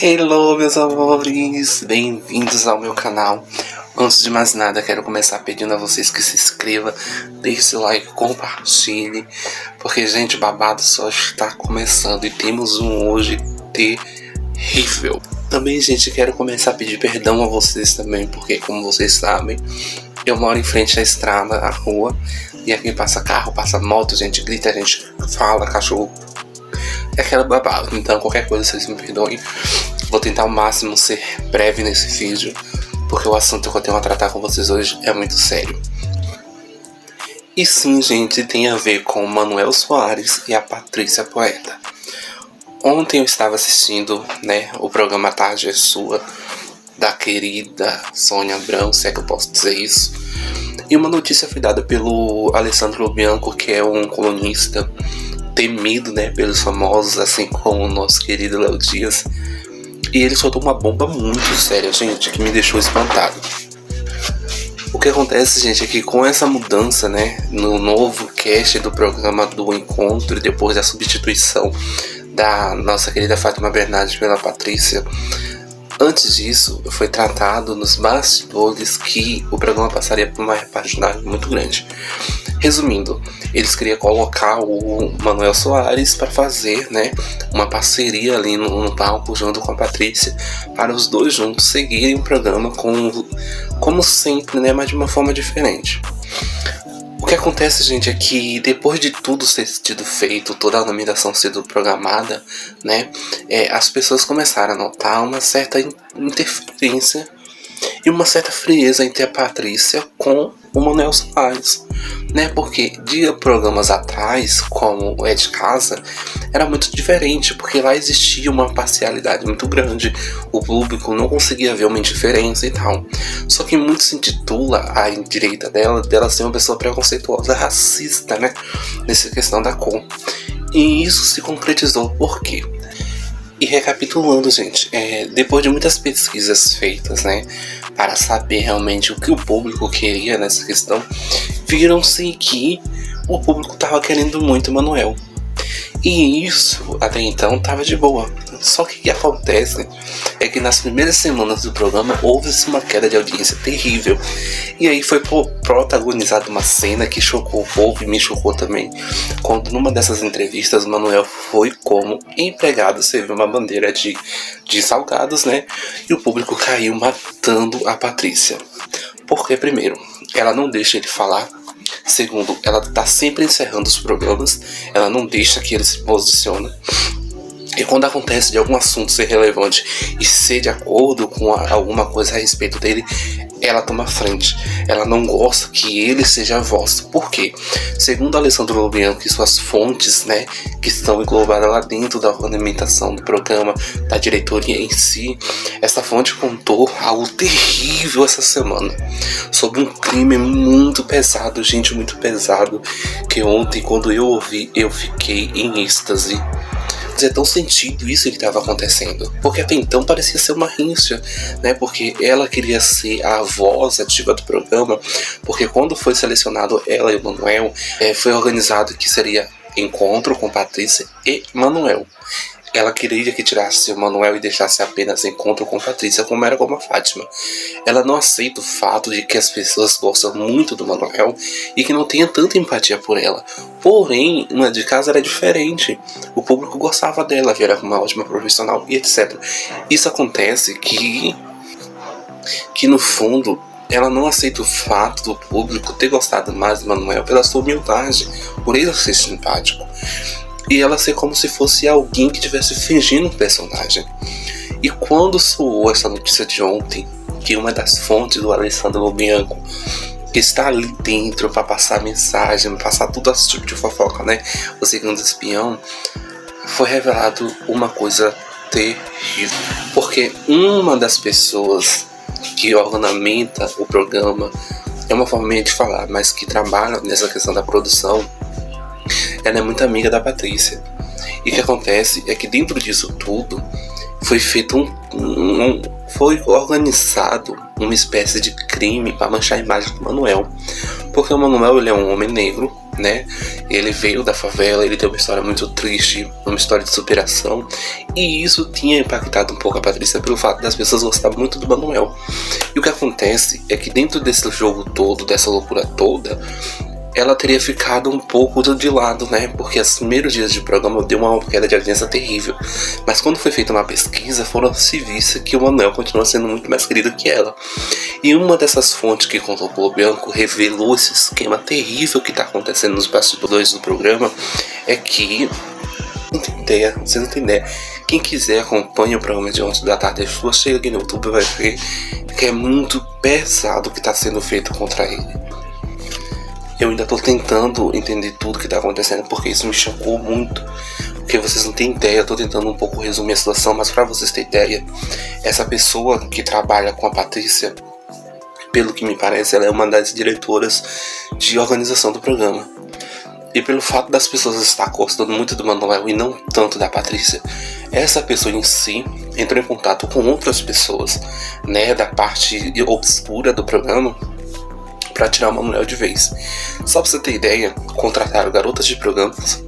Hello, meus amores! Bem-vindos ao meu canal. Antes de mais nada, quero começar pedindo a vocês que se inscrevam, deixe seu like, compartilhe, porque, gente, o babado só está começando e temos um hoje terrível. Também, gente, quero começar a pedir perdão a vocês também, porque, como vocês sabem, eu moro em frente à estrada, à rua, e aqui passa carro, passa moto, gente grita, a gente fala, cachorro. É aquela babado. Então, qualquer coisa, vocês me perdoem. Vou tentar ao máximo ser breve nesse vídeo, porque o assunto que eu tenho a tratar com vocês hoje é muito sério. E sim, gente, tem a ver com o Manuel Soares e a Patrícia Poeta. Ontem eu estava assistindo, o programa Tarde é Sua, da querida Sônia Abrão, se é que eu posso dizer isso. E uma notícia foi dada pelo Alessandro Bianco, que é um colunista temido, pelos famosos, assim como o nosso querido Léo Dias. E ele soltou uma bomba muito séria, gente, que me deixou espantado. O que acontece, gente, é que com essa mudança, no novo cast do programa do Encontro, depois da substituição da nossa querida Fátima Bernardes pela Patrícia, antes disso, foi tratado nos bastidores que o programa passaria por uma repaginagem muito grande. Resumindo, eles queriam colocar o Manuel Soares para fazer, uma parceria ali no palco junto com a Patrícia, para os dois juntos seguirem o programa como sempre, mas de uma forma diferente. O que acontece, gente, é que depois de tudo ter sido feito, toda a nomeação sendo programada, as pessoas começaram a notar uma certa interferência e uma certa frieza entre a Patrícia com o Manuel Soares, porque de programas atrás, como o É de Casa, era muito diferente, porque lá existia uma parcialidade muito grande, o público não conseguia ver uma indiferença e tal. Só que muito se intitula a direita dela ser uma pessoa preconceituosa, racista, nessa questão da cor. E isso se concretizou por quê? E recapitulando, gente, depois de muitas pesquisas feitas, para saber realmente o que o público queria nessa questão, viram-se que o público estava querendo muito o Manuel. E isso, até então, estava de boa. Só que o que acontece é que nas primeiras semanas do programa houve-se uma queda de audiência terrível. E aí foi protagonizada uma cena que chocou o povo e me chocou também, quando numa dessas entrevistas o Manuel foi como empregado servir uma bandeira de salgados, e o público caiu matando a Patrícia. Porque, primeiro, ela não deixa ele falar. Segundo, ela tá sempre encerrando os programas, ela não deixa que ele se posicione. E quando acontece de algum assunto ser relevante e ser de acordo com alguma coisa a respeito dele, ela toma frente. Ela não gosta que ele seja a voz. Por quê? Segundo Alessandro Lobianco e suas fontes, que estão englobadas lá dentro da ornamentação do programa, da diretoria em si, essa fonte contou algo terrível essa semana, sobre um crime muito pesado, gente, muito pesado, que ontem, quando eu ouvi, eu fiquei em êxtase. É tão sentido isso que estava acontecendo, porque até então parecia ser uma rincha, porque ela queria ser a voz ativa do programa, porque quando foi selecionado ela e o Manuel, foi organizado que seria encontro com Patrícia e Manuel. Ela queria que tirasse o Manuel e deixasse apenas encontro com Patrícia, como era com a Fátima. Ela não aceita o fato de que as pessoas gostam muito do Manuel e que não tenha tanta empatia por ela. Porém, uma de casa era diferente. O público gostava dela, via ela como uma ótima profissional e etc. Isso acontece que no fundo, ela não aceita o fato do público ter gostado mais do Manuel pela sua humildade, por ele ser simpático. E ela ser como se fosse alguém que estivesse fingindo um personagem. E quando soou essa notícia de ontem, que uma das fontes do Alessandro Lobianco, que está ali dentro para passar mensagem, passar tudo esse tipo de fofoca, o segundo espião, foi revelado uma coisa terrível. Porque uma das pessoas que ornamenta o programa, é uma forma de falar, mas que trabalha nessa questão da produção, ela é muito amiga da Patrícia. E o que acontece é que dentro disso tudo foi feito foi organizado uma espécie de crime para manchar a imagem do Manuel. Porque o Manuel, ele é um homem negro, né? Ele veio da favela, ele tem uma história muito triste, uma história de superação, e isso tinha impactado um pouco a Patrícia pelo fato das pessoas gostarem muito do Manuel. E o que acontece é que dentro desse jogo todo, dessa loucura toda, ela teria ficado um pouco de lado, né? Porque os primeiros dias de programa deu uma queda de audiência terrível. Mas quando foi feita uma pesquisa, foram-se vista que o Manuel continua sendo muito mais querido que ela. E uma dessas fontes que contou o Polo Bianco revelou esse esquema terrível que está acontecendo nos bastidores do programa. É que, você não tem ideia. Quem quiser acompanha o programa de ontem da tarde, chega aqui no YouTube e vai ver que é muito pesado o que está sendo feito contra ele. Eu ainda tô tentando entender tudo que tá acontecendo, porque isso me chocou muito. Porque vocês não têm ideia, eu tô tentando um pouco resumir a situação, mas pra vocês terem ideia, essa pessoa que trabalha com a Patrícia, pelo que me parece, ela é uma das diretoras de organização do programa. E pelo fato das pessoas estar gostando muito do Manuel e não tanto da Patrícia, essa pessoa em si entrou em contato com outras pessoas, né, da parte obscura do programa, para tirar o Manuel de vez. Só pra você ter ideia, contrataram garotas de programas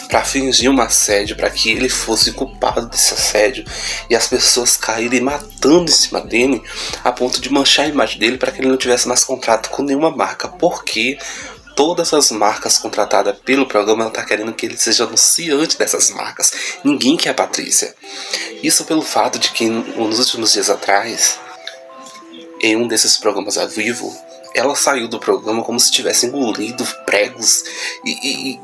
para fingir um assédio, para que ele fosse culpado desse assédio, e as pessoas caírem matando em cima dele a ponto de manchar a imagem dele para que ele não tivesse mais contrato com nenhuma marca, porque todas as marcas contratadas pelo programa estão querendo que ele seja anunciante dessas marcas. Ninguém quer a Patrícia. Isso pelo fato de que nos últimos dias atrás, em um desses programas ao vivo, ela saiu do programa como se tivesse engolido pregos e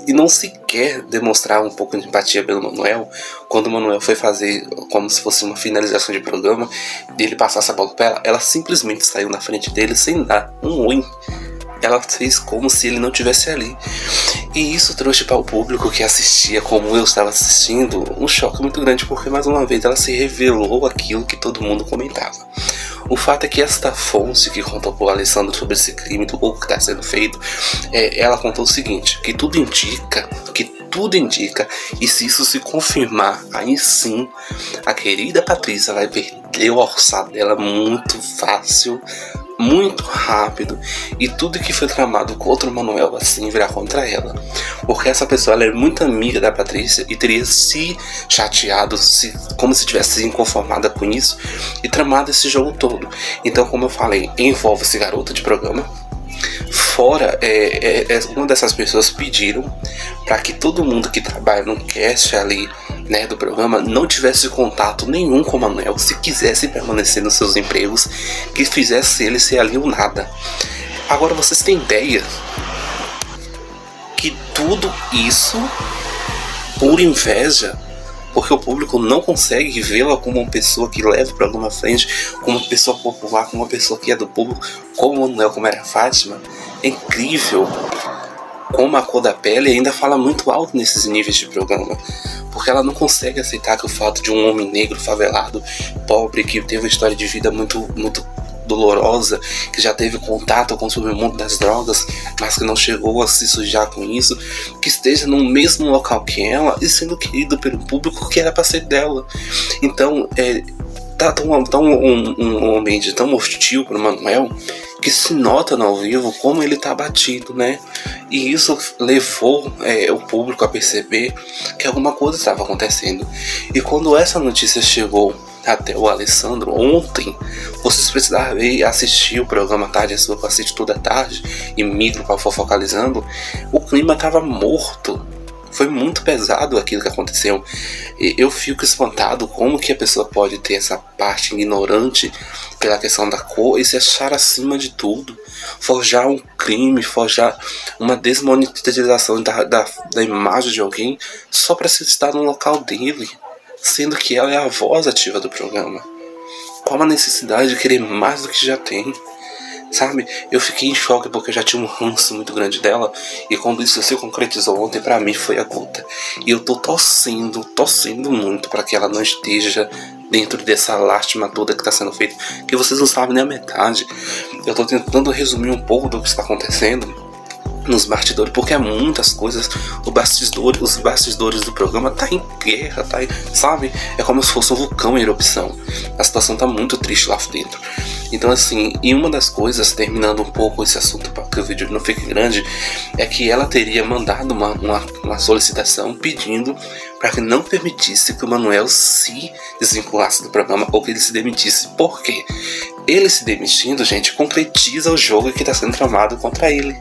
não sequer demonstrar um pouco de empatia pelo Manuel. Quando o Manuel foi fazer como se fosse uma finalização de programa, dele passar essa bola pra ela simplesmente saiu na frente dele sem dar um oi. Ela fez como se ele não estivesse ali. E isso trouxe para o público que assistia, como eu estava assistindo, um choque muito grande, porque mais uma vez ela se revelou aquilo que todo mundo comentava. O fato é que esta fonte que contou para o Alessandro sobre esse crime, do pouco que está sendo feito, ela contou o seguinte, que tudo indica, e se isso se confirmar, aí sim, a querida Patrícia vai perder o orçado dela muito fácil, muito rápido, e tudo que foi tramado contra o Manuel assim virá contra ela, porque essa pessoa ela é muito amiga da Patrícia e teria se chateado, como se tivesse inconformada com isso e tramado esse jogo todo. Então, como eu falei, envolve esse garoto de programa. Fora, uma dessas pessoas pediram para que todo mundo que trabalha no cast ali, né, do programa não tivesse contato nenhum com o Manuel, se quisesse permanecer nos seus empregos, que fizesse ele ser ali o nada. Agora vocês têm ideia que tudo isso por inveja, porque o público não consegue vê-la como uma pessoa que leva o programa à frente, como uma pessoa popular, como uma pessoa que é do público, como o Manuel, como era a Fátima. É incrível como a cor da pele ainda fala muito alto nesses níveis de programa, porque ela não consegue aceitar que o fato de um homem negro, favelado, pobre, que teve uma história de vida muito dolorosa, que já teve contato com o submundo das drogas, mas que não chegou a se sujar com isso, que esteja no mesmo local que ela e sendo querido pelo público que era para ser dela. Então, tá um ambiente tão hostil para o Manuel que se nota no ao vivo como ele tá abatido, né? E isso levou o público a perceber que alguma coisa estava acontecendo. E quando essa notícia chegou até o Alessandro ontem, vocês precisaram assistir o programa Tarde, a sua assiste toda tarde e migro para Fofocalizando, o clima estava morto. Foi muito pesado aquilo que aconteceu. Eu fico espantado como que a pessoa pode ter essa parte ignorante pela questão da cor e se achar acima de tudo. Forjar um crime, forjar uma desmonetização da imagem de alguém só para se estar no local dele, sendo que ela é a voz ativa do programa. Qual a necessidade de querer mais do que já tem? Sabe, eu fiquei em choque porque eu já tinha um ranço muito grande dela, e quando isso se concretizou ontem, pra mim foi a gota. E eu tô torcendo muito para que ela não esteja dentro dessa lástima toda que tá sendo feita, que vocês não sabem nem a metade. Eu tô tentando resumir um pouco do que está acontecendo nos bastidores, porque é muitas coisas. Os bastidores do programa tá em guerra, sabe? É como se fosse um vulcão em erupção. A situação tá muito triste lá dentro. Então assim, e uma das coisas, terminando um pouco esse assunto para que o vídeo não fique grande, é que ela teria mandado uma solicitação pedindo para que não permitisse que o Manuel se desvinculasse do programa ou que ele se demitisse. Por quê? Ele se demitindo, gente, concretiza o jogo que está sendo tramado contra ele.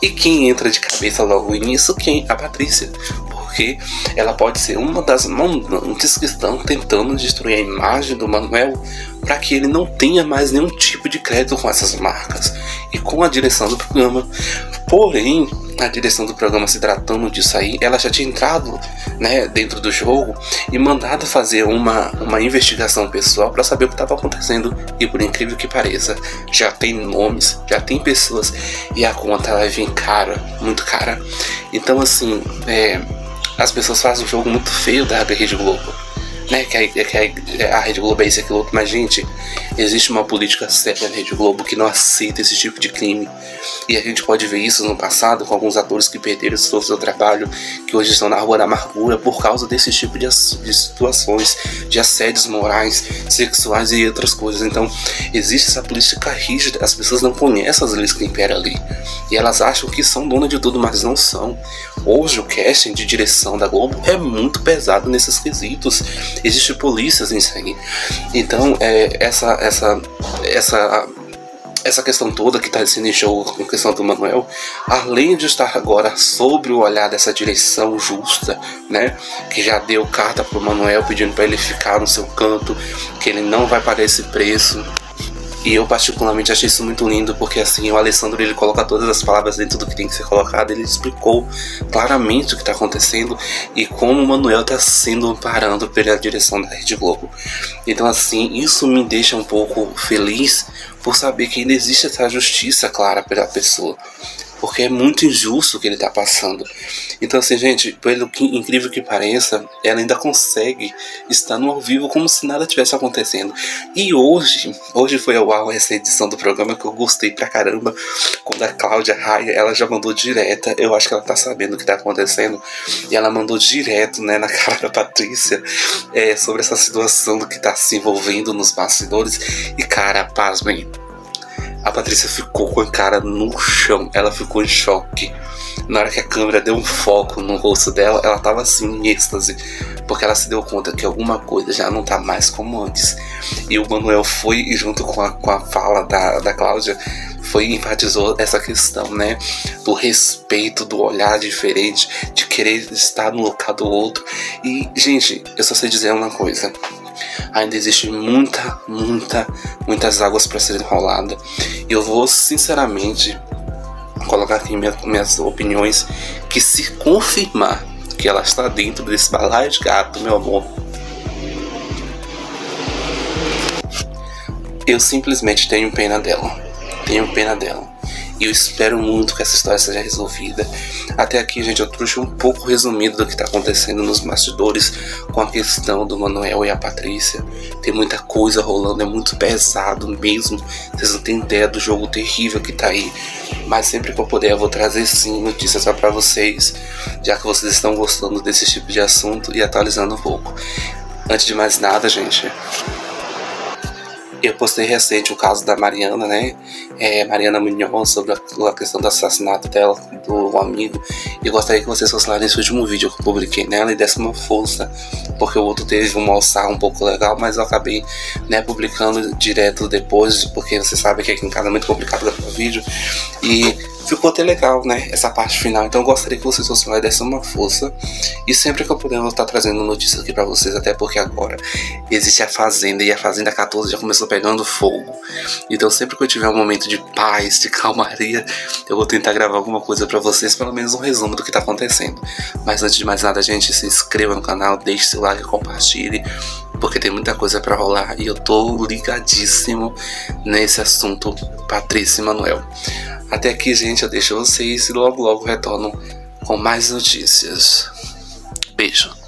E quem entra de cabeça logo nisso? Quem? A Patrícia. Porque ela pode ser uma das mandantes que estão tentando destruir a imagem do Manuel para que ele não tenha mais nenhum tipo de crédito com essas marcas e com a direção do programa. Porém, a direção do programa, se tratando disso aí, ela já tinha entrado, né, dentro do jogo e mandado fazer uma investigação pessoal para saber o que estava acontecendo. E por incrível que pareça, já tem nomes, já tem pessoas e a conta vai vir cara, muito cara. Então assim, as pessoas fazem um jogo muito feio da Rede Globo, né? Que a Rede Globo é isso e aquilo outro, mas gente, existe uma política séria na Rede Globo que não aceita esse tipo de crime. E a gente pode ver isso no passado com alguns atores que perderam o seu trabalho, que hoje estão na rua da amargura por causa desse tipo de situações, de assédios morais, sexuais e outras coisas. Então existe essa política rígida, as pessoas não conhecem as leis que imperam ali e elas acham que são donas de tudo, mas não são. Hoje o casting de direção da Globo é muito pesado nesses quesitos. Existe polícias nisso aí. Então essa questão toda que está sendo em jogo com a questão do Manuel, além de estar agora sobre o olhar dessa direção justa, né, que já deu carta pro Manuel pedindo para ele ficar no seu canto, que ele não vai pagar esse preço. E eu particularmente achei isso muito lindo, porque assim, o Alessandro, ele coloca todas as palavras dentro do que tem que ser colocado, ele explicou claramente o que está acontecendo e como o Manuel está sendo amparado pela direção da Rede Globo. Então assim, isso me deixa um pouco feliz por saber que ainda existe essa justiça clara pela pessoa, porque é muito injusto o que ele está passando. Então assim, gente, pelo que incrível que pareça, ela ainda consegue estar no ao vivo como se nada tivesse acontecendo. E hoje foi ao ar essa edição do programa que eu gostei pra caramba, quando a Cláudia Raia, ela já mandou direta, eu acho que ela tá sabendo o que tá acontecendo, e ela mandou direto, né, na cara da Patrícia, sobre essa situação do que tá se envolvendo nos bastidores. E cara, pasmem, a Patrícia ficou com a cara no chão, ela ficou em choque. Na hora que a câmera deu um foco no rosto dela, ela tava assim em êxtase, porque ela se deu conta que alguma coisa já não tá mais como antes. E o Manuel foi, junto com a fala da Cláudia, enfatizou essa questão, né, do respeito, do olhar diferente, de querer estar no local do outro. E, gente, eu só sei dizer uma coisa: ainda existe muitas águas para serem roladas. E eu vou sinceramente colocar aqui minhas opiniões, que se confirmar que ela está dentro desse balaio de gato, meu amor, eu simplesmente tenho pena dela. E eu espero muito que essa história seja resolvida. Até aqui, gente, eu trouxe um pouco resumido do que está acontecendo nos bastidores com a questão do Manuel e a Patrícia. Tem muita coisa rolando, é muito pesado mesmo. Vocês não têm ideia do jogo terrível que tá aí. Mas sempre que eu puder, eu vou trazer sim notícias para vocês, já que vocês estão gostando desse tipo de assunto, e atualizando um pouco. Antes de mais nada, gente, eu postei recente o caso da Mariana, né? Mariana Mignon, sobre a questão do assassinato dela, do amigo. E eu gostaria que vocês fossem lá nesse último vídeo que eu publiquei nela e desse uma força, porque o outro teve um alçar um pouco legal, mas eu acabei, né, publicando direto depois, porque você sabe que aqui em casa é muito complicado gravar vídeo. E ficou até legal, né, essa parte final. Então eu gostaria que vocês fossem lá e dessem uma força. E sempre que eu puder, eu vou estar trazendo notícias aqui pra vocês, até porque agora existe a Fazenda, e a Fazenda 14 já começou pegando fogo. Então sempre que eu tiver um momento de paz, de calmaria, eu vou tentar gravar alguma coisa pra vocês, pelo menos um resumo do que tá acontecendo. Mas antes de mais nada, gente, se inscreva no canal, deixe seu like, compartilhe, porque tem muita coisa pra rolar e eu tô ligadíssimo nesse assunto Patrícia e Manuel. Até aqui, gente, eu deixo vocês e logo retorno com mais notícias. Beijo.